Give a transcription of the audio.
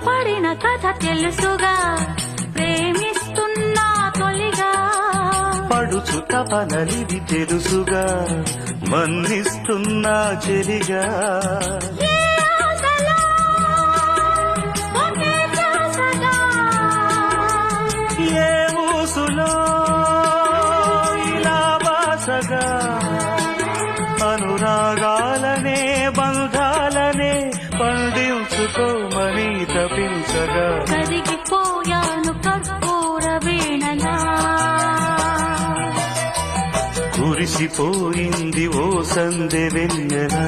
పడిన కథ తెలుసుగా ప్రేమిస్తున్నా తొలిగా పడుచు తపనలిది తెలుసుగా మన్నిస్తున్నా చెలిగా ఏ ఆశలో ఒకే ధ్యాసగా ఏ ఊసులో ఇలా బాసగా అనురాగాలనే బంధాలనే పండించుకోమని తపించగా కరిగిపోయాను కర్పూర వీణలా కురిసిపోయింది ఓ సందె వెన్నెలా